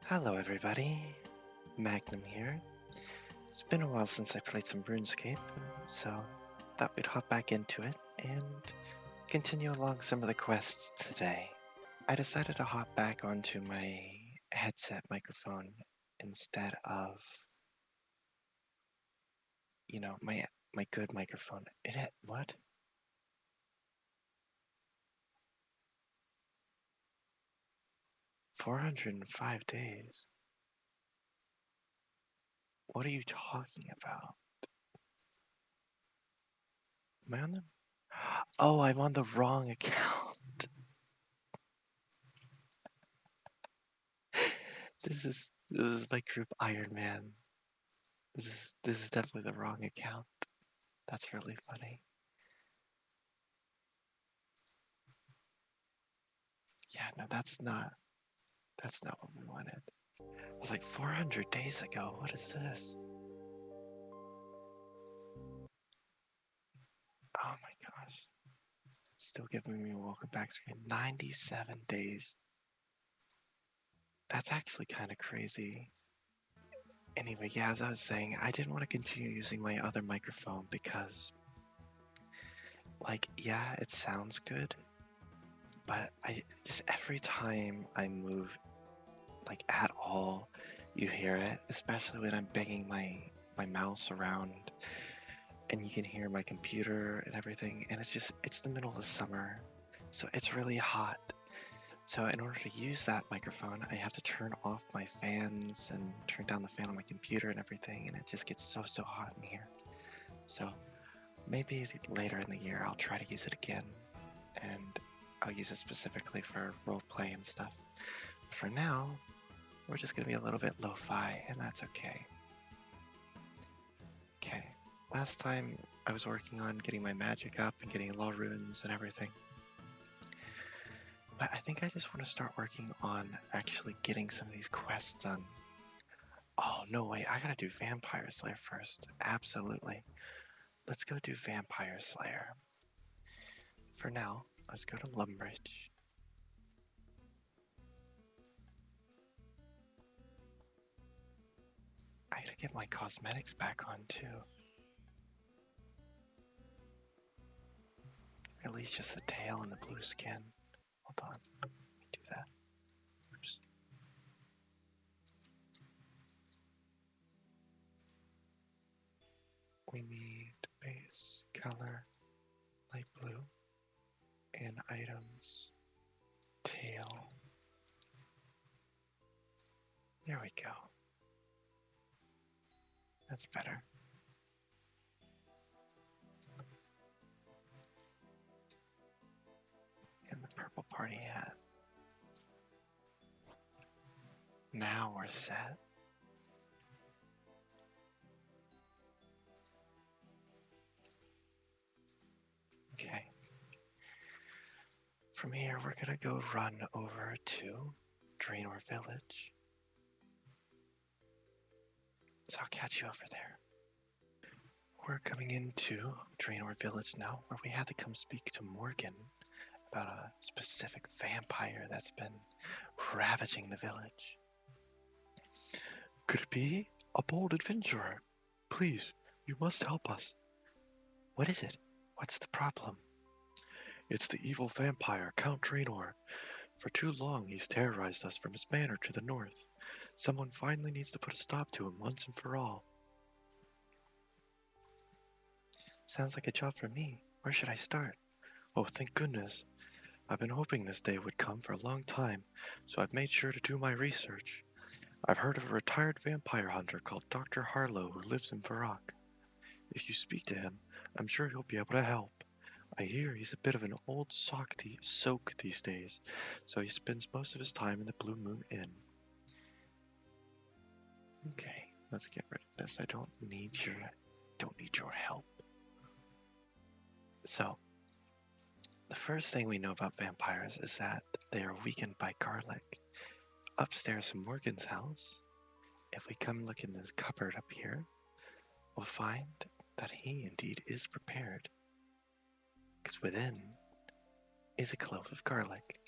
Hello everybody, Magnum here. It's been a while since I played some RuneScape, so thought we'd hop back into it and continue along some of the quests today. I decided to hop back onto my headset microphone instead of, my good microphone. What? $405? What are you talking about? Am I on the... Oh, I'm on the wrong account. This is my group Iron Man. This is definitely the wrong account. That's really funny. Yeah, no, that's not what we wanted. It was like 400 days ago. What is this? Oh my gosh. It's still giving me a welcome back screen. 97 days. That's actually kind of crazy. Anyway, yeah, as I was saying, I didn't want to continue using my other microphone because, yeah, it sounds good, but I just every time I move, at all, you hear it, especially when I'm banging my mouse around and you can hear my computer and everything, and it's the middle of the summer, so it's really hot. So in order to use that microphone, I have to turn off my fans and turn down the fan on my computer and everything, and it just gets so hot in here. So maybe later in the year I'll try to use it again, and I'll use it specifically for roleplay and stuff. But for now, we're just gonna be a little bit lo-fi, and that's okay. Okay, last time I was working on getting my magic up and getting law runes and everything. But I think I just want to start working on actually getting some of these quests done. Oh, no, wait, I gotta do Vampyre Slayer first. Absolutely. Let's go do Vampyre Slayer. For now, let's go to Lumbridge. I gotta get my cosmetics back on too. At least just the tail and the blue skin. Hold on, let me do that. Oops. We need base color, light blue, and items, tail. There we go. That's better. And the purple party hat. Now we're set. Okay. From here, we're gonna go run over to Draenor Village. So I'll catch you over there. We're coming into Draenor Village now, where we had to come speak to Morgan about a specific vampire that's been ravaging the village. Could it be? A bold adventurer? Please, you must help us. What is it? What's the problem? It's the evil vampire, Count Draenor. For too long, he's terrorized us from his manor to the north. Someone finally needs to put a stop to him once and for all. Sounds like a job for me. Where should I start? Oh, thank goodness. I've been hoping this day would come for a long time, so I've made sure to do my research. I've heard of a retired vampire hunter called Dr. Harlow who lives in Varrock. If you speak to him, I'm sure he'll be able to help. I hear he's a bit of an old soak these days, so he spends most of his time in the Blue Moon Inn. Okay, let's get rid of this. I don't need your help. So, the first thing we know about vampires is that they are weakened by garlic. Upstairs in Morgan's house, if we come look in this cupboard up here, we'll find that he indeed is prepared. Because within is a clove of garlic.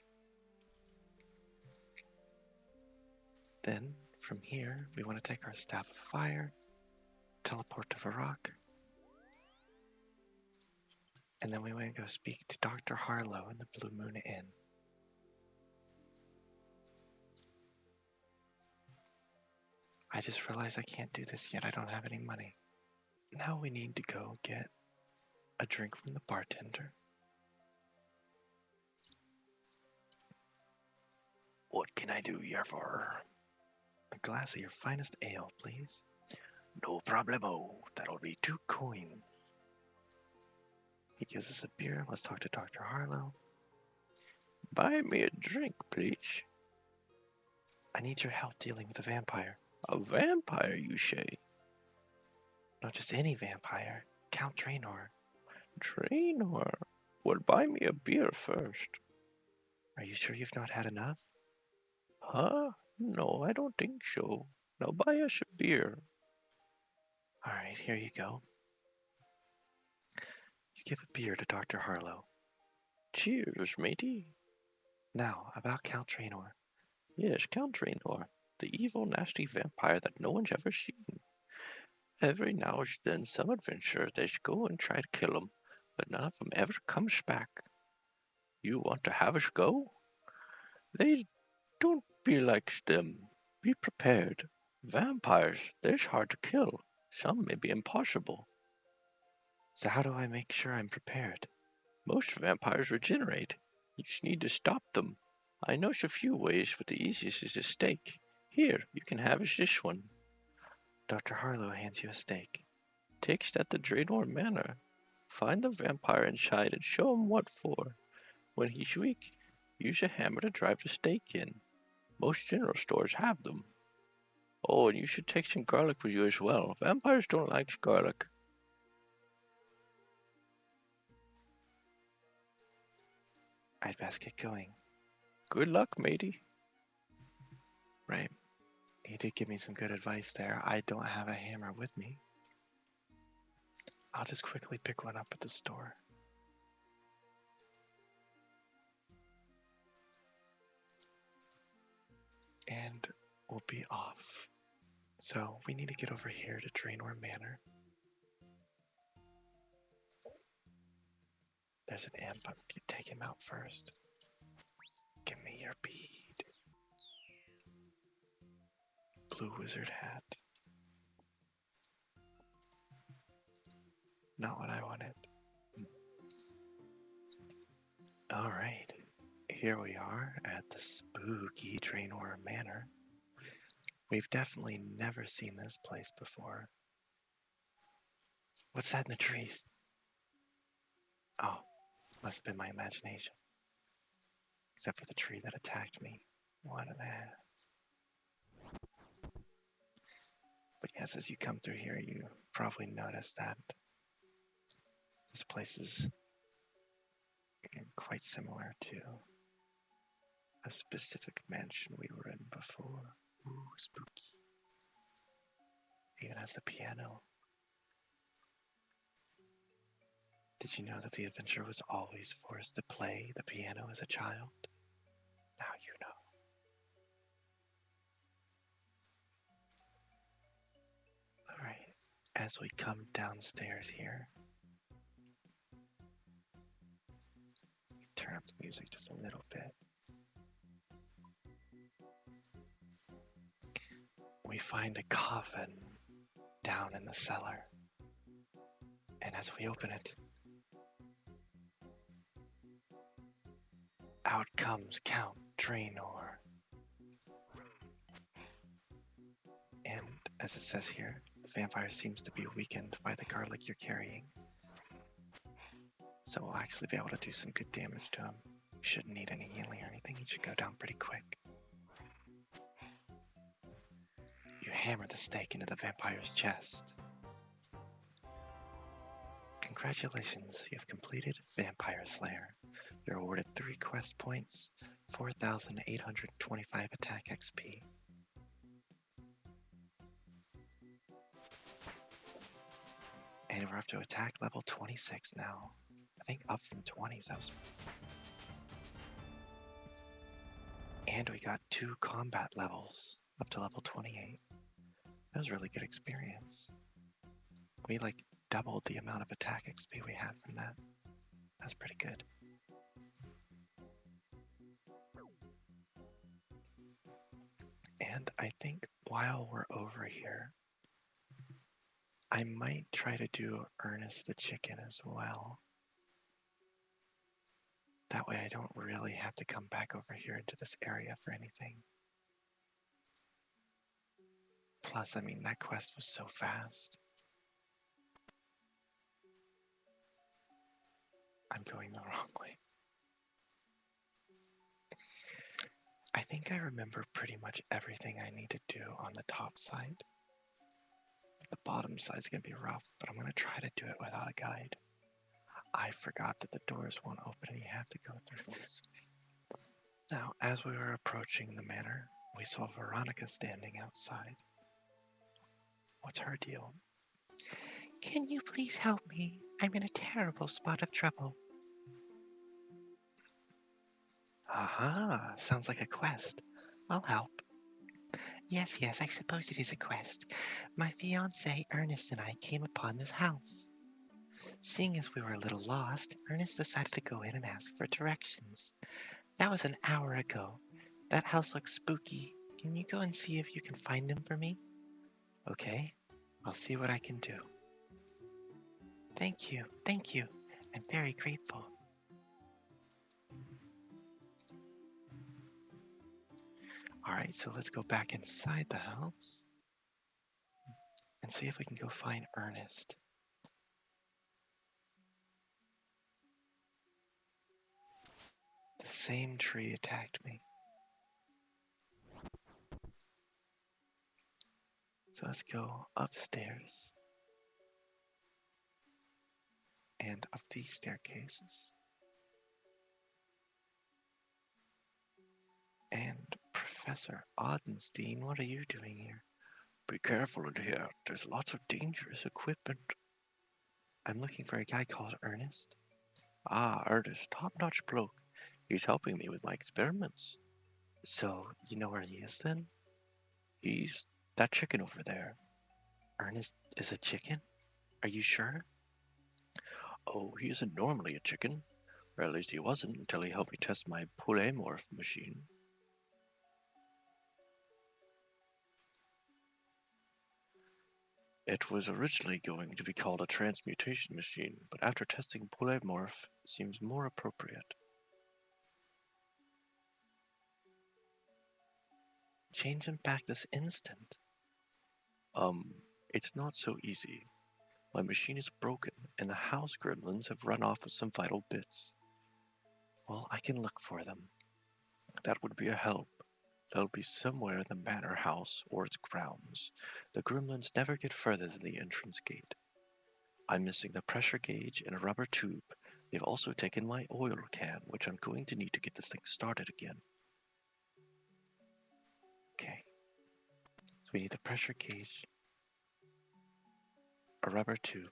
Then, from here, we want to take our Staff of Fire, teleport to Varrock, and then we want to go speak to Dr. Harlow in the Blue Moon Inn. I just realized I can't do this yet. I don't have any money. Now we need to go get a drink from the bartender. What can I do here for? A glass of your finest ale, please. No problemo. That'll be 2 coins. He gives us a beer. Let's talk to Dr. Harlow. Buy me a drink, please. I need your help dealing with a vampire. A vampire, you say? Not just any vampire. Count Draenor. Draenor? Well, buy me a beer first. Are you sure you've not had enough? Huh? No, I don't think so. Now buy us a beer. Alright, here you go. You give a beer to Dr. Harlow. Cheers, matey. Now, about Count Draenor. Yes, Count Draenor. The evil, nasty vampire that no one's ever seen. Every now and then some adventurer they go and try to kill him, but none of them ever comes back. You want to have us go? They don't be like them. Be prepared. Vampires, they're hard to kill. Some may be impossible. So how do I make sure I'm prepared? Most vampires regenerate. You just need to stop them. I know a few ways, but the easiest is a stake. Here, you can have this one. Dr. Harlow hands you a stake. Take it at the Draenor Manor. Find the vampire inside and show him what for. When he's weak, use a hammer to drive the stake in. Most general stores have them. Oh, and you should take some garlic with you as well. Vampires don't like garlic. I'd best get going. Good luck, matey. Right. He did give me some good advice there. I don't have a hammer with me. I'll just quickly pick one up at the store. And we'll be off. So we need to get over here to Draenor Manor. There's an imp. I'm gonna take him out first. Give me your bead. Blue wizard hat. Not what I wanted. Alright. Here we are at the spooky Draenor Manor. We've definitely never seen this place before. What's that in the trees? Oh, must have been my imagination. Except for the tree that attacked me. What an ass. But yes, as you come through here, you probably notice that this place is quite similar to a specific mansion we were in before. Ooh, spooky. Even has the piano. Did you know that the adventurer was always forced to play the piano as a child? Now you know. Alright, as we come downstairs here, turn up the music just a little bit. We find a coffin down in the cellar. And as we open it, out comes Count Draenor. And as it says here, the vampire seems to be weakened by the garlic you're carrying. So we'll actually be able to do some good damage to him. You shouldn't need any healing or anything, he should go down pretty quick. You hammer the stake into the vampire's chest. Congratulations, you have completed Vampyre Slayer. You're awarded 3 quest points, 4,825 attack XP. And we're up to attack level 26 now. I think up from 20s. And we got 2 combat levels. up to level 28. That was a really good experience. We like doubled the amount of attack XP we had from that. That's pretty good. And I think while we're over here, I might try to do Ernest the Chicken as well. That way I don't really have to come back over here into this area for anything. Plus, I mean, that quest was so fast. I'm going the wrong way. I think I remember pretty much everything I need to do on the top side. The bottom side's gonna be rough, but I'm gonna try to do it without a guide. I forgot that the doors won't open and you have to go through this. Now, as we were approaching the manor, we saw Veronica standing outside. What's her deal? Can you please help me? I'm in a terrible spot of trouble. Aha, sounds like a quest. I'll help. Yes, I suppose it is a quest. My fiancé, Ernest, and I came upon this house. Seeing as we were a little lost, Ernest decided to go in and ask for directions. That was an hour ago. That house looks spooky. Can you go and see if you can find them for me? Okay, I'll see what I can do. Thank you. I'm very grateful. Alright, so let's go back inside the house and see if we can go find Ernest. The same tree attacked me. So let's go upstairs and up these staircases. And Professor Odenstein, what are you doing here? Be careful in here. There's lots of dangerous equipment. I'm looking for a guy called Ernest. Ah, Ernest, top-notch bloke. He's helping me with my experiments. So, you know where he is then? He's that chicken over there. Ernest is a chicken? Are you sure? Oh, he isn't normally a chicken. Or at least he wasn't until he helped me test my polymorph machine. It was originally going to be called a transmutation machine, but after testing polymorph, seems more appropriate. Change him back this instant. It's not so easy. My machine is broken, and the house gremlins have run off with some vital bits. Well, I can look for them. That would be a help. They'll be somewhere in the manor house or its grounds. The gremlins never get further than the entrance gate. I'm missing the pressure gauge and a rubber tube. They've also taken my oil can, which I'm going to need to get this thing started again. Okay. So we need the pressure gauge, a rubber tube,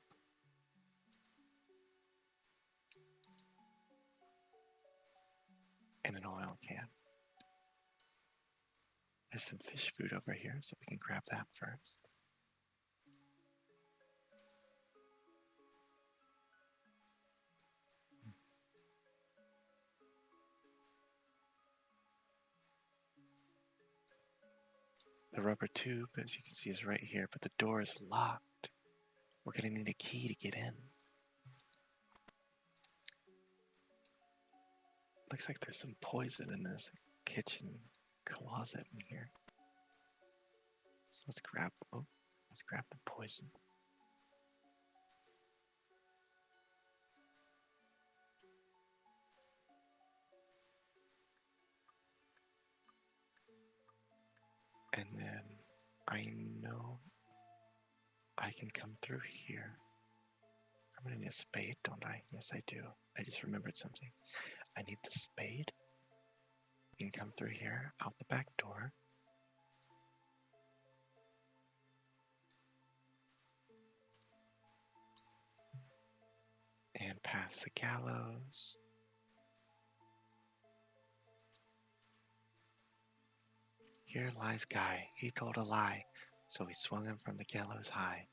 and an oil can. There's some fish food over here, so we can grab that first. The rubber tube, as you can see, is right here, but the door is locked. We're gonna need a key to get in. Looks like there's some poison in this kitchen closet in here. So let's grab the poison. And then I know I can come through here. I'm gonna need a spade, don't I? Yes, I do. I just remembered something. I need the spade. You can come through here, out the back door. And past the gallows. Here lies Guy. He told a lie, so we swung him from the gallows high.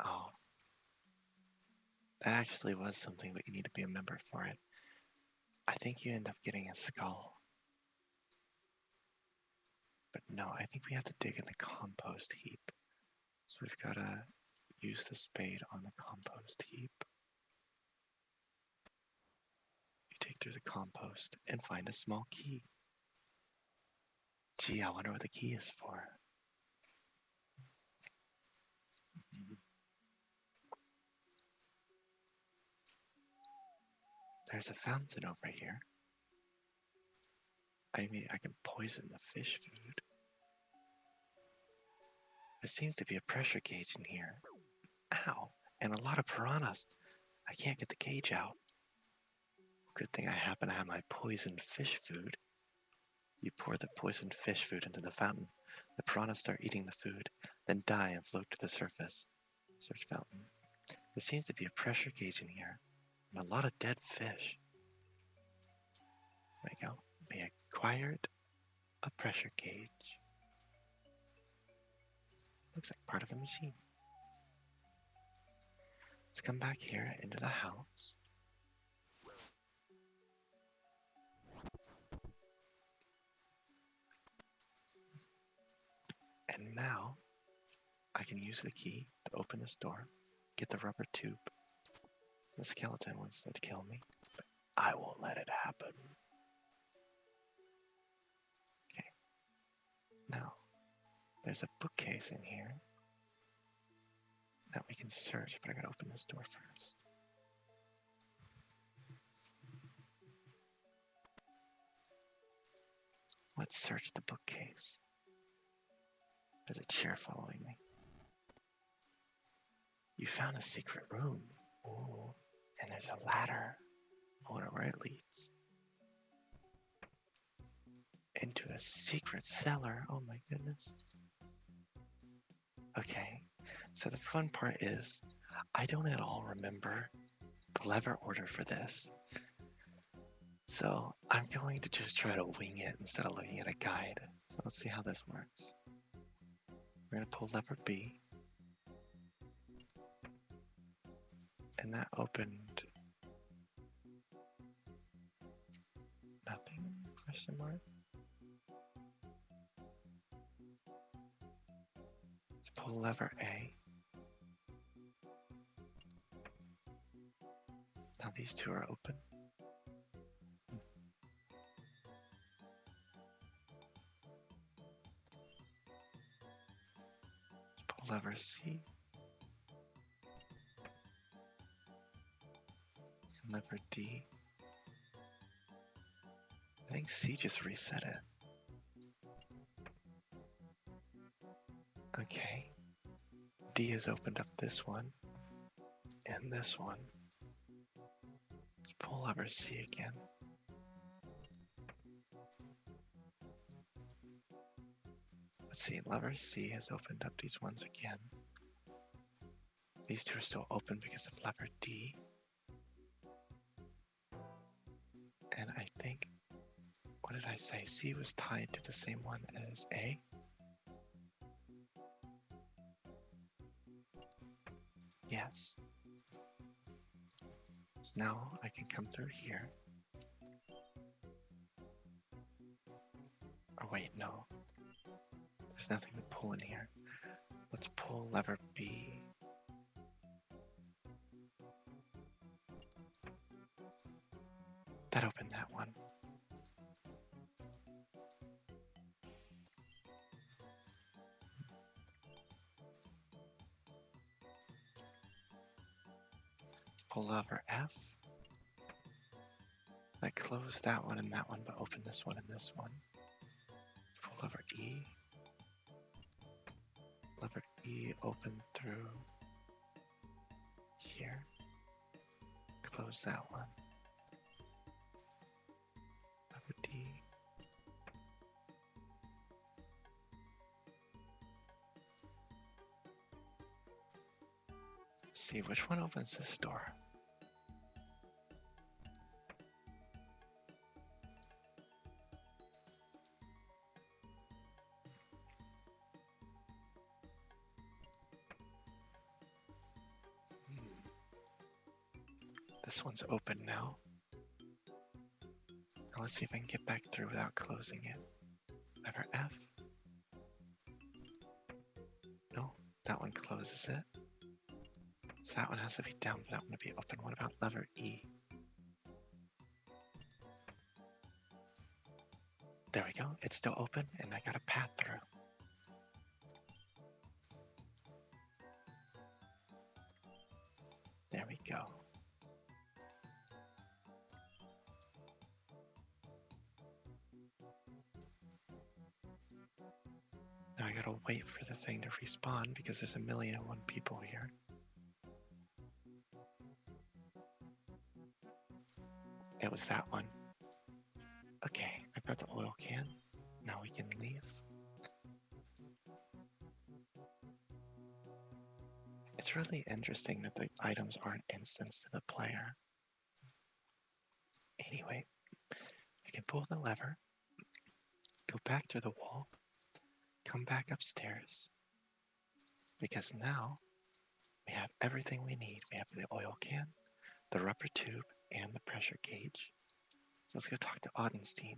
Oh, that actually was something, but you need to be a member for it. I think you end up getting a skull. But no, I think we have to dig in the compost heap. So we've got to use the spade on the compost heap. You dig through the compost and find a small key. Gee, I wonder what the key is for. There's a fountain over here. I mean, I can poison the fish food. There seems to be a pressure gauge in here. Ow! And a lot of piranhas. I can't get the gauge out. Good thing I happen to have my poisoned fish food. You pour the poisoned fish food into the fountain. The piranhas start eating the food, then die and float to the surface. Search fountain. There seems to be a pressure gauge in here, and a lot of dead fish. There we go. We acquired a pressure gauge. Looks like part of a machine. Let's come back here into the house. And now I can use the key to open this door, get the rubber tube. The skeleton wants to kill me, but I won't let it happen. Okay. Now, there's a bookcase in here that we can search, but I gotta open this door first. Let's search the bookcase. There's a chair following me. You found a secret room. Ooh, and there's a ladder. I wonder where it leads. Into a secret cellar. Oh my goodness. Okay, so the fun part is I don't at all remember the lever order for this. So I'm going to just try to wing it instead of looking at a guide. So let's see how this works. We're going to pull lever B. And that opened nothing? Question mark? Let's pull lever A. Now these two are open. Let's pull lever C. And lever D. I think C just reset it. Okay. D has opened up this one. And this one. Let's pull lever C again. Let's see, lever C has opened up these ones again. These two are still open because of lever D. And I think, what did I say? C was tied to the same one as A. Yes. So now I can come through here. Or wait, no. There's nothing to pull in here. Let's pull lever B. That opened that one. Pull lever F. That closed that one and that one, but opened this one and this one. Pull lever E. Lever E opened through here. Close that one. Lever D. see, which one opens this door? This one's open now. Now let's see if I can get back through without closing it. Lever F. No, that one closes it. So that one has to be down for that one to be open. What about lever E? There we go. It's still open and I got a path through. There we go. Now I gotta wait for the thing to respawn because there's 1,000,001 people here. It was that one. Okay, I got the oil can. Now we can leave. It's really interesting that the items aren't instanced to the player. Anyway, I can pull the lever, go back through the wall, come back upstairs, because now we have everything we need. We have the oil can, the rubber tube, and the pressure gauge. So let's go talk to Audenstein,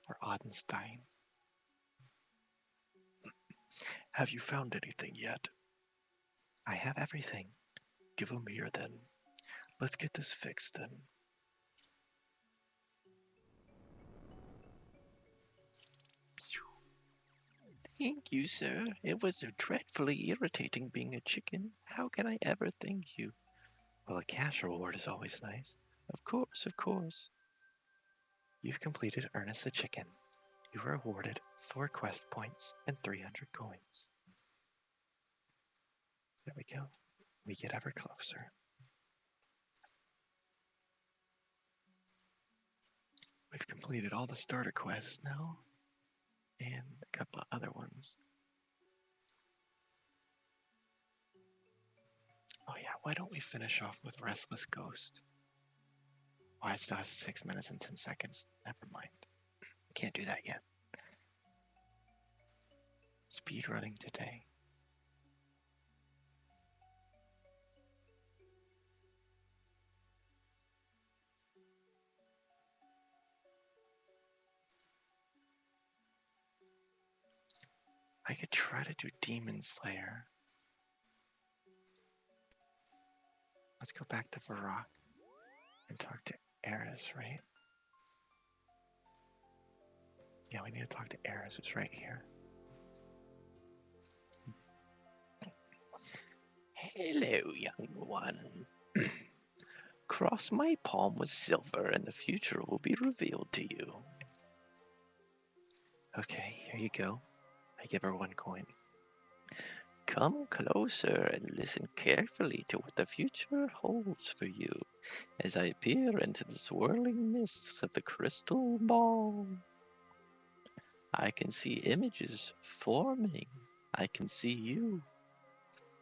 or Audenstein. Have you found anything yet? I have everything. Give 'em here then. Let's get this fixed then. Thank you, sir. It was dreadfully irritating being a chicken. How can I ever thank you? Well, a cash reward is always nice. Of course, of course. You've completed Ernest the Chicken. You were awarded 4 quest points and 300 coins. There we go. We get ever closer. We've completed all the starter quests now, and a couple of other ones. Oh yeah, why don't we finish off with Restless Ghost? Oh, I still have 6 minutes and 10 seconds. Never mind. Can't do that yet. Speed running today. I could try to do Demon Slayer. Let's go back to Varrock and talk to Eris, right? Yeah, we need to talk to Eris, who's right here. Hello, young one. Cross my palm with silver and the future will be revealed to you. Okay, here you go. I give her 1 coin. Come closer and listen carefully to what the future holds for you as I peer into the swirling mists of the crystal ball. I can see images forming. I can see you.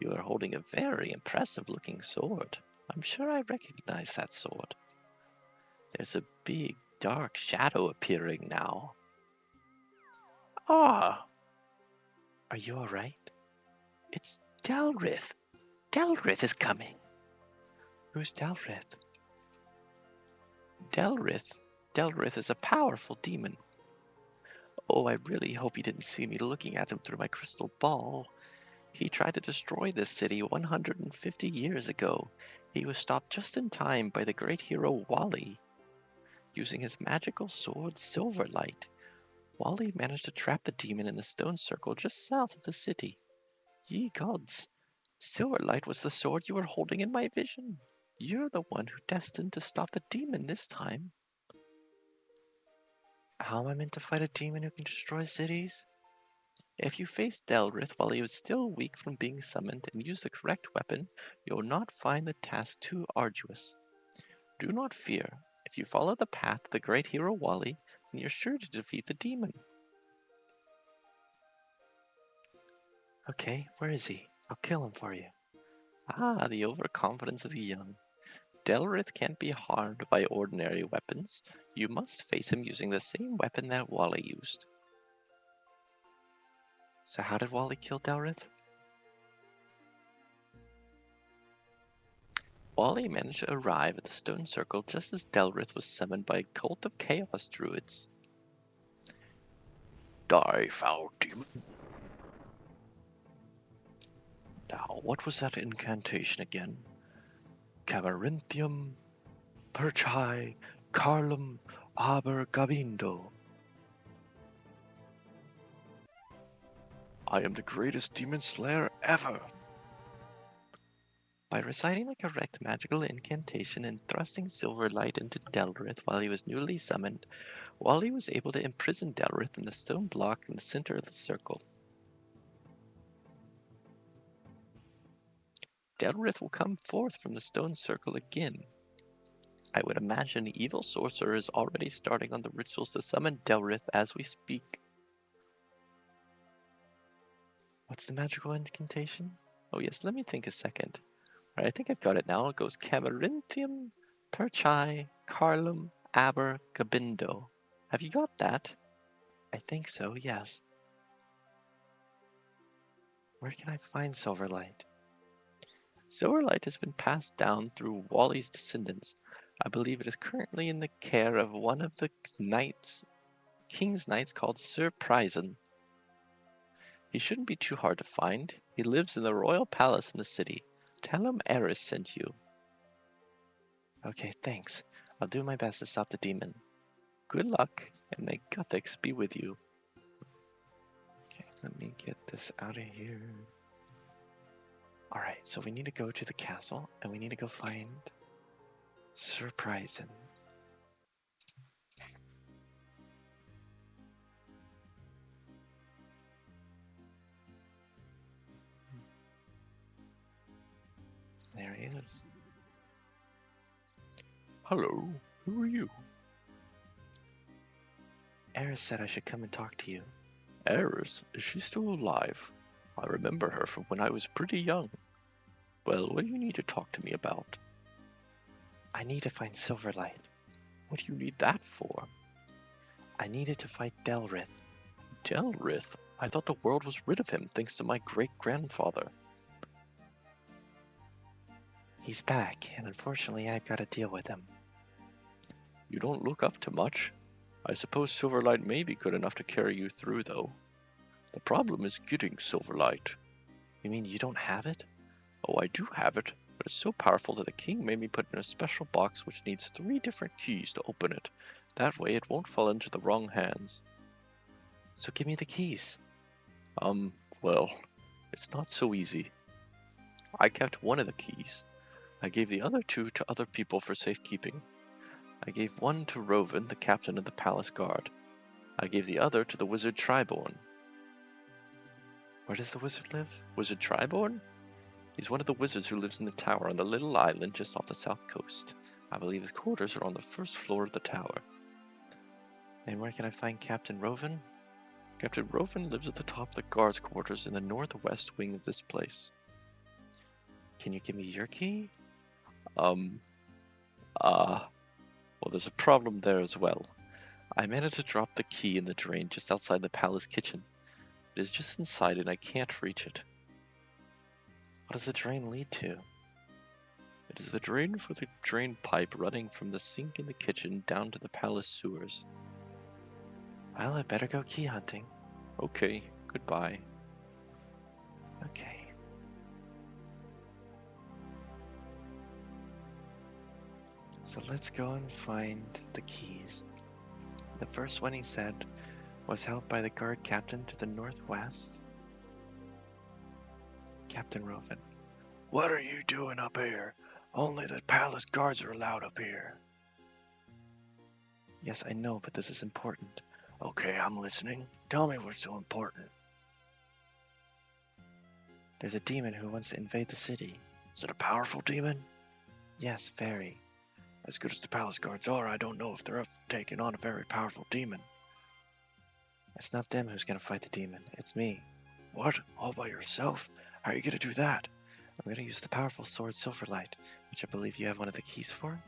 You are holding a very impressive looking sword. I'm sure I recognize that sword. There's a big dark shadow appearing now. Ah, Are you alright? it's Delrith. Delrith is coming. Who's Delrith? Delrith is a powerful demon. Oh, I really hope he didn't see me looking at him through my crystal ball. He tried to destroy this city 150 years ago. He was stopped just in time by the great hero Wally. Using his magical sword Silverlight, Wally managed to trap the demon in the stone circle just south of the city. Ye gods, Silverlight was the sword you were holding in my vision. You're the one who destined to stop the demon this time. How am I meant to fight a demon who can destroy cities? If you face Delrith while he was still weak from being summoned and use the correct weapon, you'll not find the task too arduous. Do not fear. If you follow the path of the great hero Wally, then you're sure to defeat the demon. Okay, where is he? I'll kill him for you. Ah, the overconfidence of the young. Delrith can't be harmed by ordinary weapons. You must face him using the same weapon that Wally used. So how did Wally kill Delrith? Wally managed to arrive at the stone circle just as Delrith was summoned by a cult of chaos druids. Die, foul demon. Now, what was that incantation again? Camarinthium, Perchai, Carlum, Aber Gabindo. I am the greatest demon slayer ever. By reciting the correct magical incantation and thrusting silver light into Delrith while he was newly summoned, Wally was able to imprison Delrith in the stone block in the center of the circle. Delrith will come forth from the stone circle again. I would imagine the evil sorcerer is already starting on the rituals to summon Delrith as we speak. What's the magical incantation? Oh yes, let me think a second. Alright, I think I've got it now. It goes Camarinthium, Perchai, Carlum, Aber, Gabindo. Have you got that? I think so, yes. Where can I find Silverlight? Silverlight has been passed down through Wally's descendants. I believe it is currently in the care of one of the King's Knights called Sir Pryson. He shouldn't be too hard to find. He lives in the royal palace in the city. Tell him Eris sent you. Okay, thanks. I'll do my best to stop the demon. Good luck, and may Guthix be with you. Okay, let me get this out of here. Alright, so we need to go to the castle, and we need to go find Sir Pryson. There he is. Hello, who are you? Eris said I should come and talk to you. Eris, is she still alive? I remember her from when I was pretty young. Well, what do you need to talk to me about? I need to find Silverlight. What do you need that for? I needed to fight Delrith. Delrith? I thought the world was rid of him thanks to my great-grandfather. He's back, and unfortunately I've got to deal with him. You don't look up to much. I suppose Silverlight may be good enough to carry you through, though. The problem is getting Silverlight. You mean you don't have it? Oh, I do have it, but it's so powerful that the king made me put it in a special box which needs 3 different keys to open it. That way it won't fall into the wrong hands. So give me the keys. Well, it's not so easy. I kept one of the keys. I gave the other 2 to other people for safekeeping. I gave one to Rovan, the captain of the palace guard. I gave the other to the wizard Triborn. Where does the wizard live? Wizard Triborn? He's one of the wizards who lives in the tower on the little island just off the south coast. I believe his quarters are on the first floor of the tower. And where can I find Captain Rovan? Captain Rovan lives at the top of the guards' quarters in the northwest wing of this place. Can you give me your key? Well, there's a problem there as well. I managed to drop the key in the drain just outside the palace kitchen. It is just inside and I can't reach it. What does the drain lead to? It is the drain for the drain pipe running from the sink in the kitchen down to the palace sewers. Well, I better go key hunting. Okay, goodbye. Okay. So let's go and find the keys. The first one he said was held by the guard captain to the northwest. Captain Rovan. What are you doing up here? Only the palace guards are allowed up here. Yes, I know, but this is important. Okay, I'm listening. Tell me what's so important. There's a demon who wants to invade the city. Is it a powerful demon? Yes, very. As good as the palace guards are, I don't know if they're up taking on a very powerful demon. It's not them who's gonna fight the demon, it's me. What? All by yourself? How are you gonna do that? I'm going to use the powerful sword Silverlight, which I believe you have one of the keys for.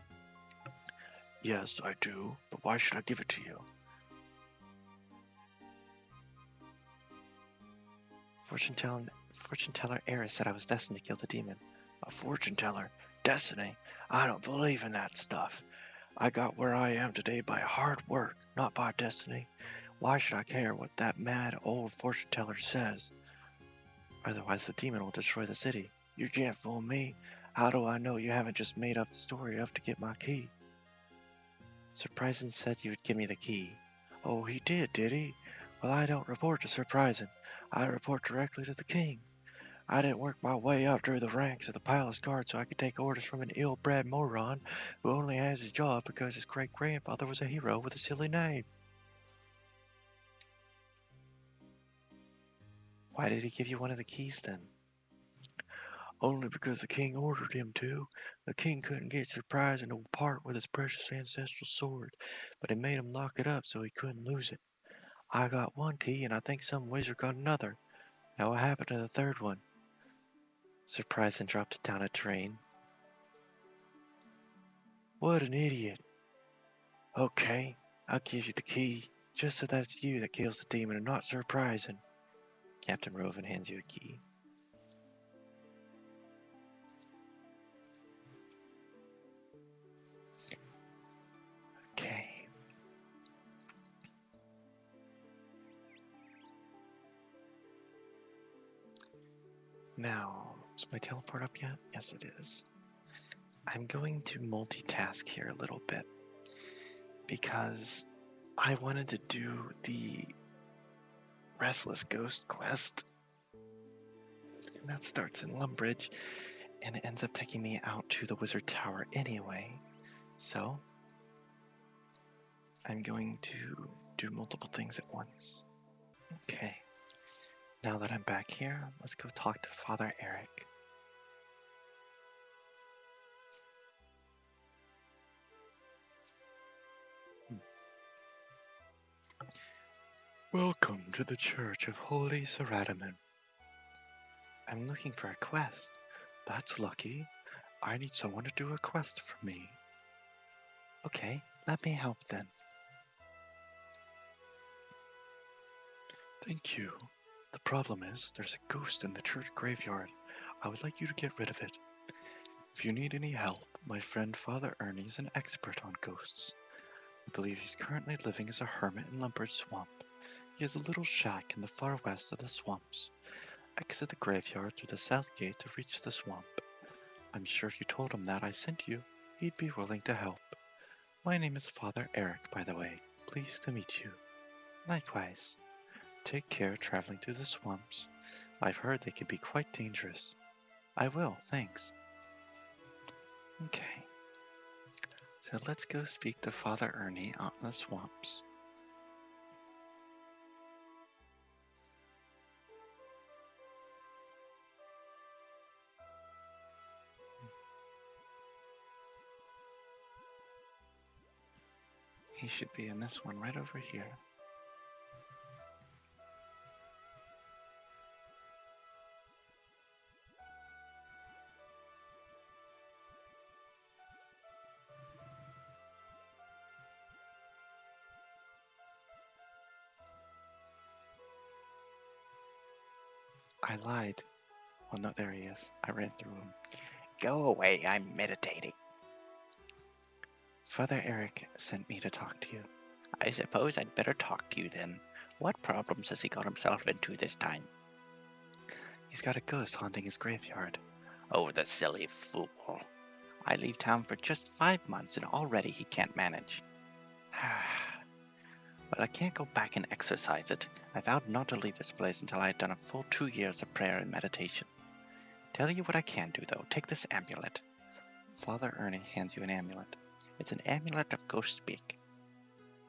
Yes, I do, but why should I give it to you? Fortune teller Eris said I was destined to kill the demon. A fortune teller? Destiny? I don't believe in that stuff. I got where I am today by hard work, not by destiny. Why should I care what that mad old fortune teller says? Otherwise, the demon will destroy the city. You can't fool me. How do I know you haven't just made up the story up to get my key? Surprising said you would give me the key. Oh, he did he? Well, I don't report to Surprising. I report directly to the king. I didn't work my way up through the ranks of the palace guard so I could take orders from an ill-bred moron who only has his job because his great-grandfather was a hero with a silly name. Why did he give you one of the keys then? Only because the king ordered him to. The king couldn't get Surprising to part with his precious ancestral sword, but he made him lock it up so he couldn't lose it. I got one key and I think some wizard got another. Now what happened to the third one? Surprising dropped it down a drain. What an idiot. Okay, I'll give you the key, just so that it's you that kills the demon and not Surprising. Captain Roven hands you a key. Okay. Now, is my teleport up yet? Yes, it is. I'm going to multitask here a little bit because I wanted to do the Restless Ghost quest. And that starts in Lumbridge and it ends up taking me out to the Wizard Tower anyway. So, I'm going to do multiple things at once. Okay. Now that I'm back here, let's go talk to Father Eric. Welcome to the Church of Holy Serataman. I'm looking for a quest. That's lucky. I need someone to do a quest for me. Okay, let me help then. Thank you. The problem is, there's a ghost in the church graveyard. I would like you to get rid of it. If you need any help, my friend Father Ernie is an expert on ghosts. I believe he's currently living as a hermit in Lumbridge Swamp. He has a little shack in the far west of the swamps. Exit the graveyard through the south gate to reach the swamp. I'm sure if you told him that I sent you, he'd be willing to help. My name is Father Eric, by the way. Pleased to meet you. Likewise. Take care traveling through the swamps. I've heard they can be quite dangerous. I will, thanks. Okay. So let's go speak to Father Ernie out in the swamps. He should be in this one right over here. I lied. Oh no, there he is. I ran through him. Go away, I'm meditating. Father Eric sent me to talk to you. I suppose I'd better talk to you then. What problems has he got himself into this time? He's got a ghost haunting his graveyard. Oh, the silly fool. I leave town for just 5 months and already he can't manage. Well, I can't go back and exercise it. I vowed not to leave this place until I had done a full 2 years of prayer and meditation. Tell you what I can do, though. Take this amulet. Father Ernie hands you an amulet. It's an amulet of ghost speak.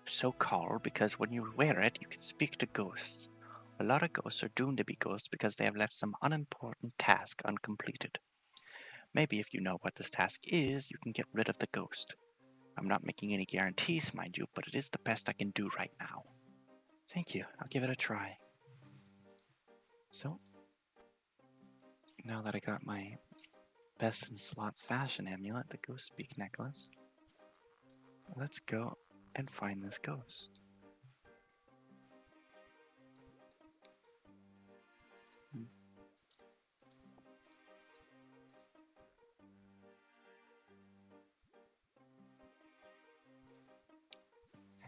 So called because when you wear it, you can speak to ghosts. A lot of ghosts are doomed to be ghosts because they have left some unimportant task uncompleted. Maybe if you know what this task is, you can get rid of the ghost. I'm not making any guarantees, mind you, but it is the best I can do right now. Thank you. I'll give it a try. So, now that I got my Best in slot fashion amulet, the ghost speak necklace. Let's go and find this ghost.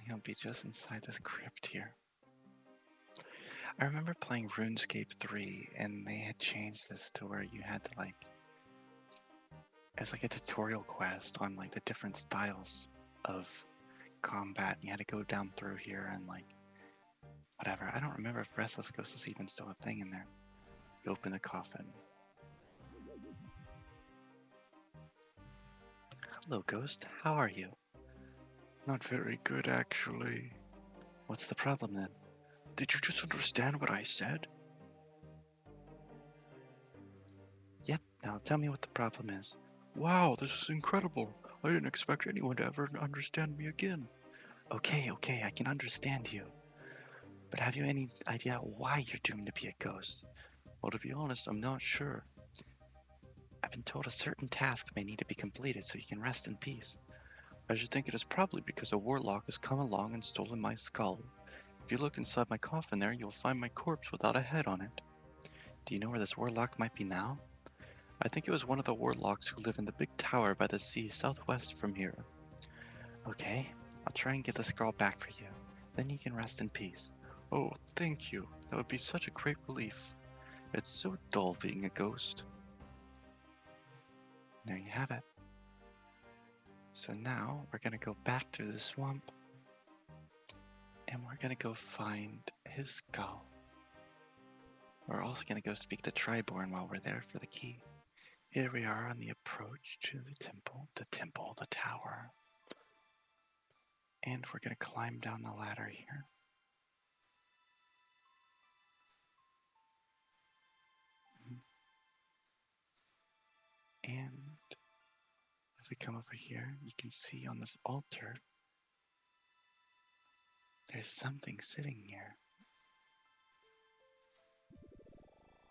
He'll be just inside this crypt here. I remember playing RuneScape 3 and they had changed this to where you had to like, it's like a tutorial quest on like the different styles of combat. You had to go down through here and like, whatever. I don't remember if Restless Ghost is even still a thing in there. You open the coffin. Hello, Ghost. How are you? Not very good, actually. What's the problem then? Did you just understand what I said? Yep, now tell me what the problem is. Wow, this is incredible. I didn't expect anyone to ever understand me again. Okay, I can understand you. But have you any idea why you're doomed to be a ghost? Well, to be honest, I'm not sure. I've been told a certain task may need to be completed so you can rest in peace. I should think it is probably because a warlock has come along and stolen my skull. If you look inside my coffin there, you'll find my corpse without a head on it. Do you know where this warlock might be now? I think it was one of the warlocks who live in the big tower by the sea southwest from here. Okay, I'll try and get the skull back for you. Then you can rest in peace. Oh, thank you. That would be such a great relief. It's so dull being a ghost. There you have it. So now we're gonna go back through the swamp and we're gonna go find his skull. We're also gonna go speak to Triborn while we're there for the key. Here we are on the approach to the tower. And we're gonna climb down the ladder here. And if we come over here, you can see on this altar, there's something sitting here.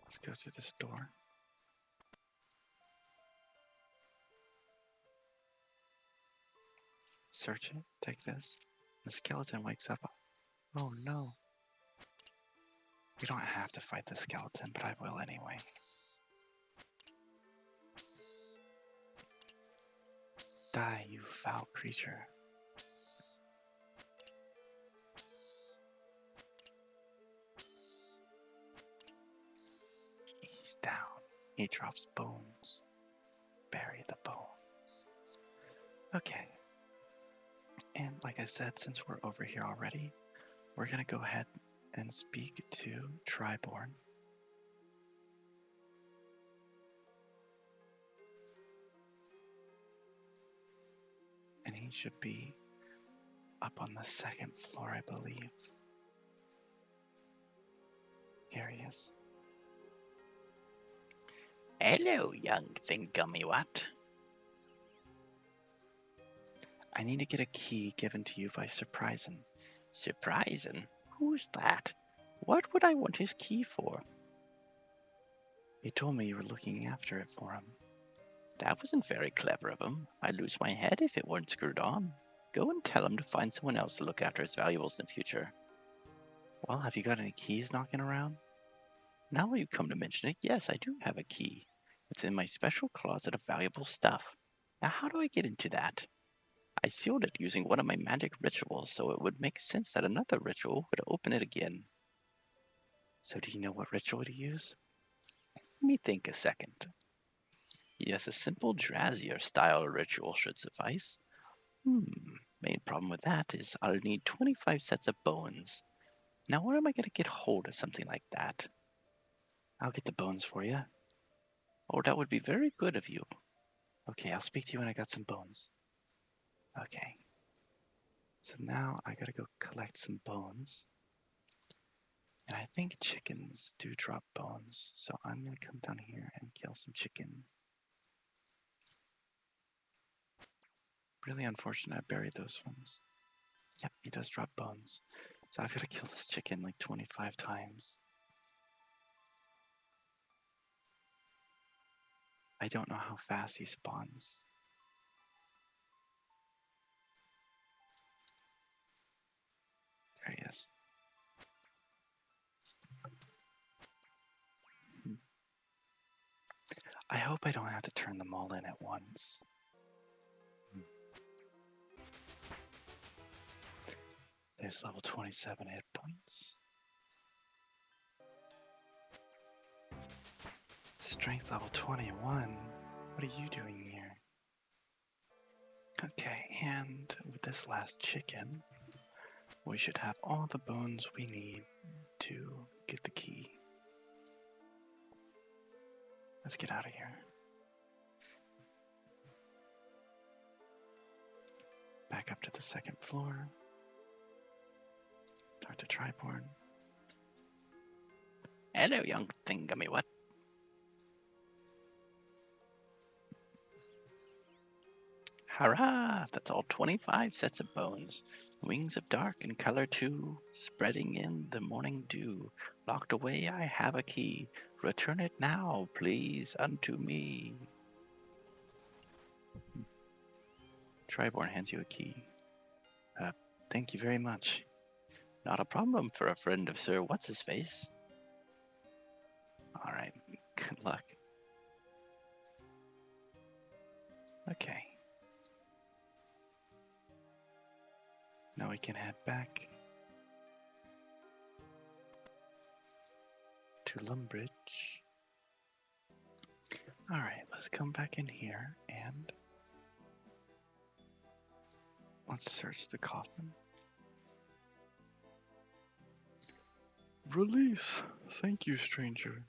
Let's go through this door. Search it, take this. The skeleton wakes up. Oh no. We don't have to fight the skeleton, but I will anyway. Die, you foul creature. He's down. He drops bones. Bury the bones. Okay. And like I said, since we're over here already, we're gonna go ahead and speak to Triborn. And he should be up on the second floor, I believe. Here he is. Hello, young thingummywhat. I need to get a key given to you by Surprisin'. Surprisin'? Who's that? What would I want his key for? He told me you were looking after it for him. That wasn't very clever of him. I'd lose my head if it weren't screwed on. Go and tell him to find someone else to look after his valuables in the future. Well, have you got any keys knocking around? Now you come to mention it, yes, I do have a key. It's in my special closet of valuable stuff. Now how do I get into that? I sealed it using one of my magic rituals, so it would make sense that another ritual would open it again. So do you know what ritual to use? Let me think a second. Yes, a simple Drazier style ritual should suffice. Main problem with that is I'll need 25 sets of bones. Now where am I going to get hold of something like that? I'll get the bones for you. Oh, that would be very good of you. Okay, I'll speak to you when I got some bones. Okay. So now I gotta go collect some bones. And I think chickens do drop bones. So I'm gonna come down here and kill some chicken. Really unfortunate I buried those ones. Yep, he does drop bones. So I've gotta kill this chicken like 25 times. I don't know how fast he spawns. There he is. I hope I don't have to turn them all in at once. There's level 27 hit points. Strength level 21. What are you doing here? Okay, and with this last chicken, we should have all the bones we need to get the key. Let's get out of here. Back up to the second floor. Talk to Triborn. Hello, young thingamy what? Hurrah! That's all 25 sets of bones. Wings of dark in color too, spreading in the morning dew. Locked away I have a key. Return it now, please, unto me. Triborn hands you a key. Thank you very much. Not a problem for a friend of Sir What's-His-Face. Alright, good luck. Okay. Now we can head back to Lumbridge. Alright, let's come back in here and let's search the coffin. Release! Thank you, stranger.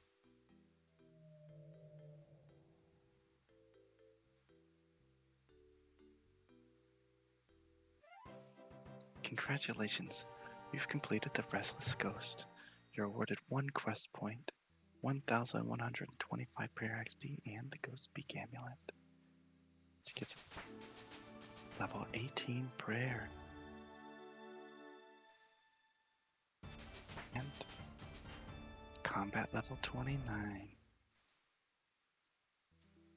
Congratulations, you've completed the Restless Ghost. You're awarded 1 quest point, 1,125 prayer XP, and the Ghost Speak Amulet. She gets level 18 prayer. And combat level 29.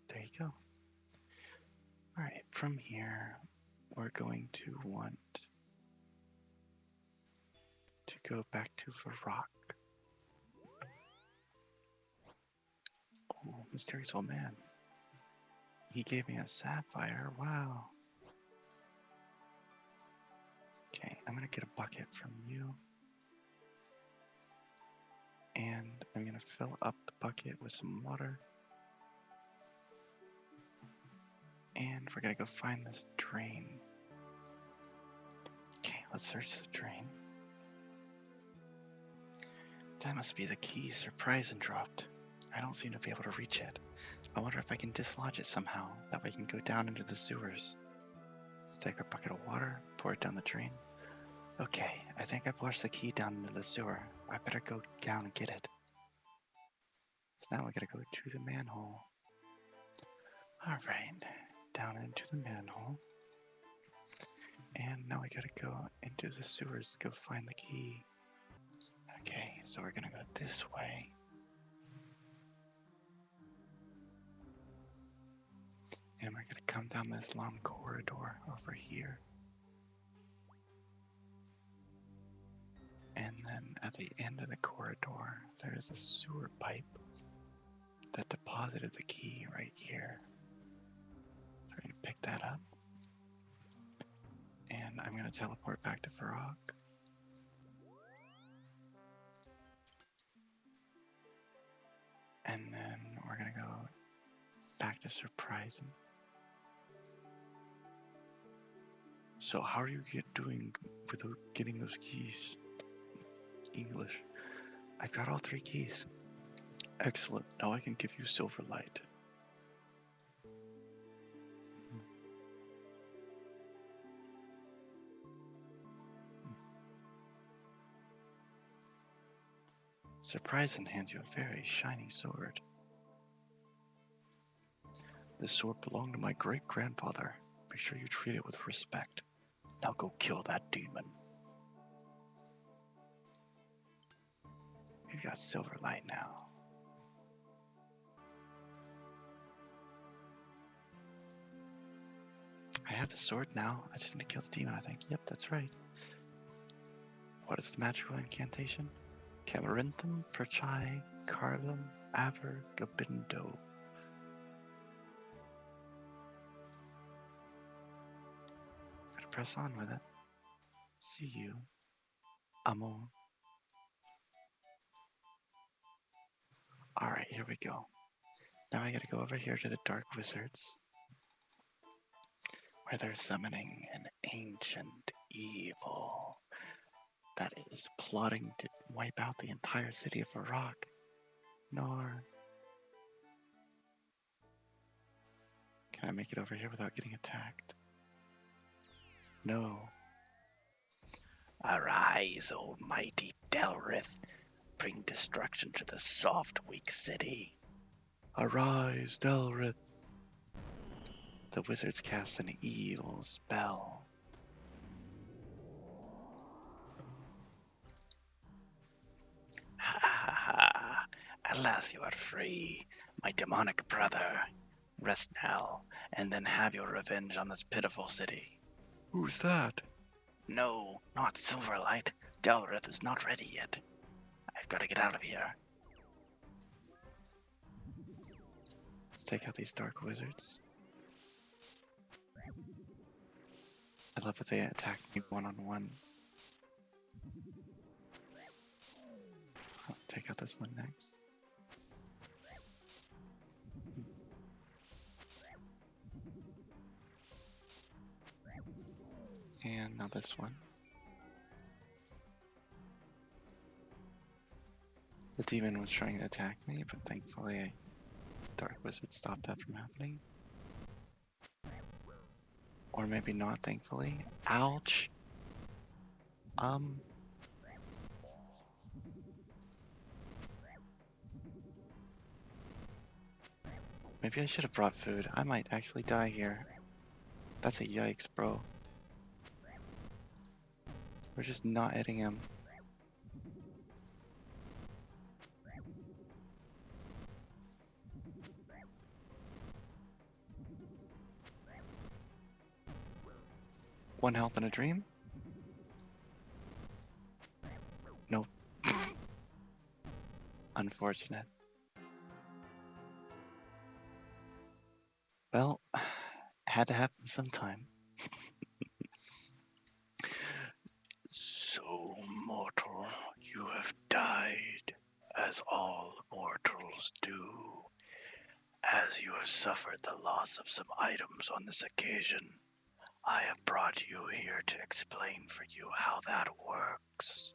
There you go. Alright, from here, we're going to want to go back to Varrock. Oh, mysterious old man. He gave me a sapphire. Wow. Okay, I'm gonna get a bucket from you. And I'm gonna fill up the bucket with some water. And we're gonna go find this drain. Okay, let's search the drain. That must be the key Surprising dropped. I don't seem to be able to reach it. I wonder if I can dislodge it somehow. That way I can go down into the sewers. Let's take our bucket of water, pour it down the drain. Okay, I think I flushed the key down into the sewer. I better go down and get it. So now we gotta go to the manhole. Alright, down into the manhole. And now we gotta go into the sewers to go find the key. Okay, so we're gonna go this way. And we're gonna come down this long corridor over here. And then at the end of the corridor, there is a sewer pipe that deposited the key right here. So we're gonna pick that up. And I'm gonna teleport back to Varrock. And then we're gonna go back to Surprising. So how are you doing without getting those keys? English. I got all 3 keys. Excellent. Now I can give you silver light. Surprising hands you a very shiny sword. This sword belonged to my great-grandfather. Make sure you treat it with respect. Now go kill that demon. We've got silver light now. have the sword now. I just need to kill the demon, I think. Yep, that's right. What is the magical incantation? Camarinthum, Perchai, Carlum, Aber, Gabindo. Gotta press on with it. See you. Amo. Alright, here we go. Now I gotta go over here to the Dark Wizards, where they're summoning an ancient evil that is plotting to wipe out the entire city of Varrock. Nor. Can I make it over here without getting attacked? No. Arise, O mighty Delrith. Bring destruction to the soft, weak city. Arise, Delrith. The wizards cast an evil spell. Ha ha ha. At last you are free, my demonic brother. Rest now, and then have your revenge on this pitiful city. Who's that? No, not Silverlight. Delrith is not ready yet. I've got to get out of here. Let's take out these dark wizards. I love that they attack me one-on-one. I'll take out this one next. And now this one. The demon was trying to attack me, but thankfully a dark wizard stopped that from happening. Or maybe not, thankfully. Ouch! Maybe I should have brought food. I might actually die here. That's a yikes, bro. We're just not hitting him. One health in a dream? Nope. Unfortunate. Well, had to happen sometime. So mortal, you have died, as all mortals do. As you have suffered the loss of some items on this occasion, I have brought you here to explain for you how that works.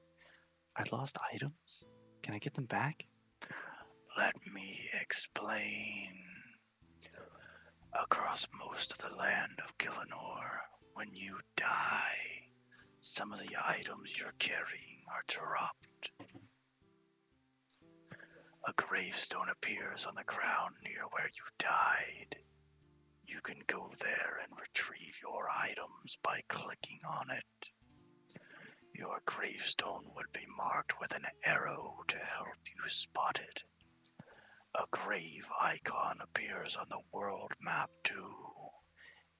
I lost items? Can I get them back? Let me explain. Across most of the land of Gillinor, when you die, some of the items you're carrying are dropped. A gravestone appears on the ground near where you died. You can go there and retrieve your items by clicking on it. Your gravestone would be marked with an arrow to help you spot it. A grave icon appears on the world map too,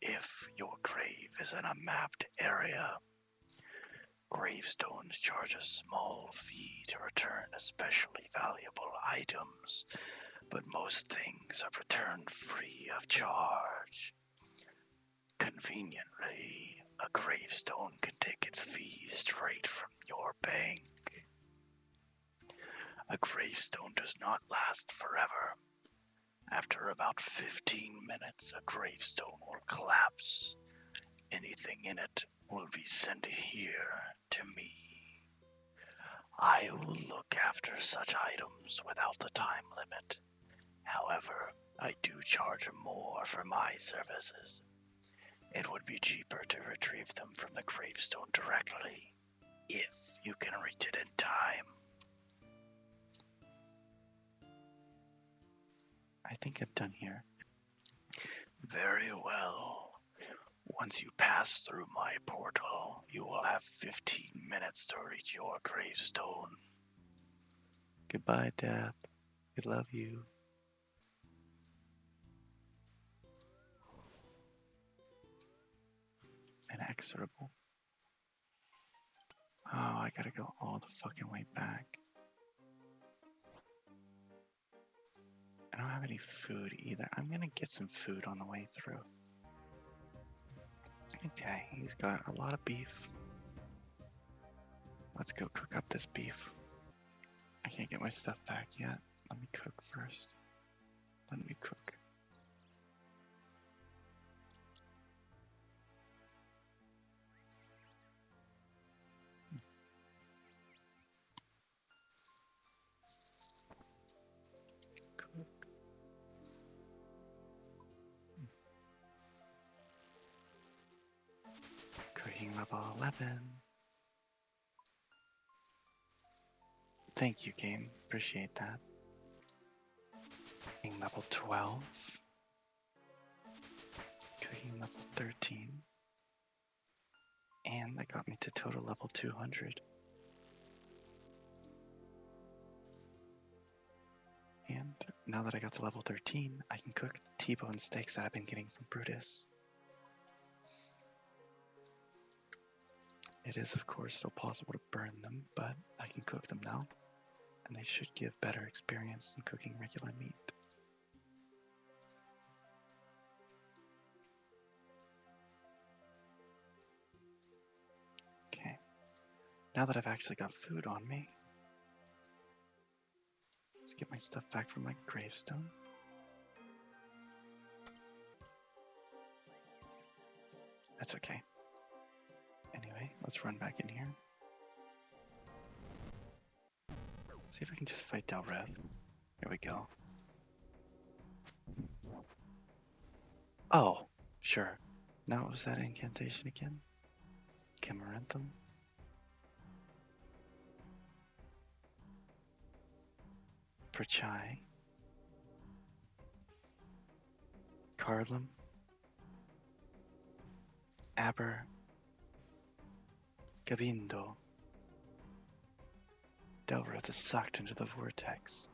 if your grave is in a mapped area. Gravestones charge a small fee to return especially valuable items, but most things are returned free of charge. Conveniently, a gravestone can take its fee straight from your bank. A gravestone does not last forever. After about 15 minutes, a gravestone will collapse. Anything in it will be sent here to me. I will look after such items without the time limit. However, I do charge more for my services. It would be cheaper to retrieve them from the gravestone directly, if you can reach it in time. I think I'm done here. Very well. Once you pass through my portal, you will have 15 minutes to reach your gravestone. Goodbye, Death. I love you. inexorable. Oh, I gotta go all the fucking way back. I don't have any food either. I'm gonna get some food on the way through. Okay, he's got a lot of beef. Let's go cook up this beef. I can't get my stuff back yet. Let me cook first. Let me cook. Cook. Cooking level 11. Thank you, game. Appreciate that. Cooking level 12. Cooking level 13. And that got me to total level 200. And now that I got to level 13, I can cook T-bone steaks that I've been getting from Brutus. It is, of course, still possible to burn them, but I can cook them now, and they should give better experience than cooking regular meat. Okay, now that I've actually got food on me, let's get my stuff back from my gravestone. That's okay. Anyway, let's run back in here. See if I can just fight Del Rev. Here we go. Oh, sure. Now what was that incantation again? Cameranthum? Perchai? Cardlum? Aber? Gabindo? Delvrith is sucked into the vortex.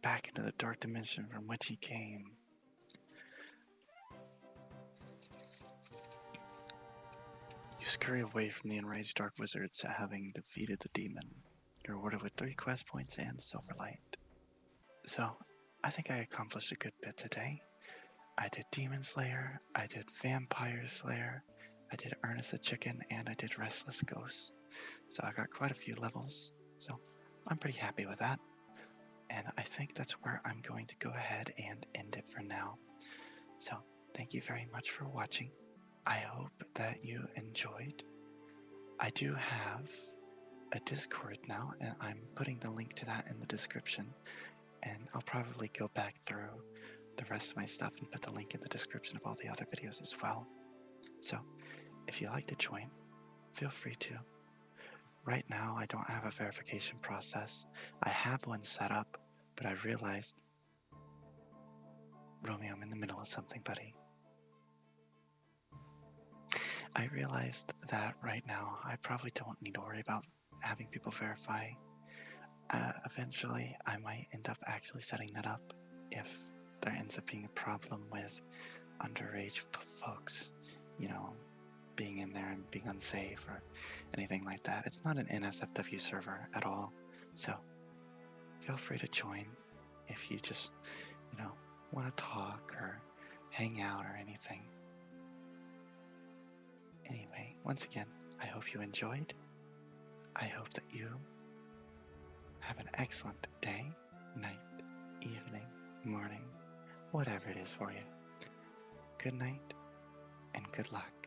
Back into the dark dimension from which he came. You scurry away from the enraged dark wizards, having defeated the demon. You're rewarded with 3 quest points and Silverlight. So, I think I accomplished a good bit today. I did Demon Slayer, I did Vampyre Slayer, I did Ernest the Chicken, and I did Restless Ghost. So I got quite a few levels, so I'm pretty happy with that. And I think that's where I'm going to go ahead and end it for now. So thank you very much for watching. I hope that you enjoyed. I do have a Discord now, and I'm putting the link to that in the description. And I'll probably go back through the rest of my stuff and put the link in the description of all the other videos as well. So if you'd like to join, feel free to. Right now I don't have a verification process. I have one set up, but I realized, Romeo, I'm in the middle of something, buddy. I realized that right now I probably don't need to worry about having people verify. Eventually I might end up actually setting that up if there ends up being a problem with underage folks, you know, being in there and being unsafe or anything like that. It's not an NSFW server at all, so feel free to join if you just, you know, want to talk or hang out or anything. Anyway, once again, I hope you enjoyed. I hope that you have an excellent day, night, evening, morning, whatever it is for you. Good night and good luck.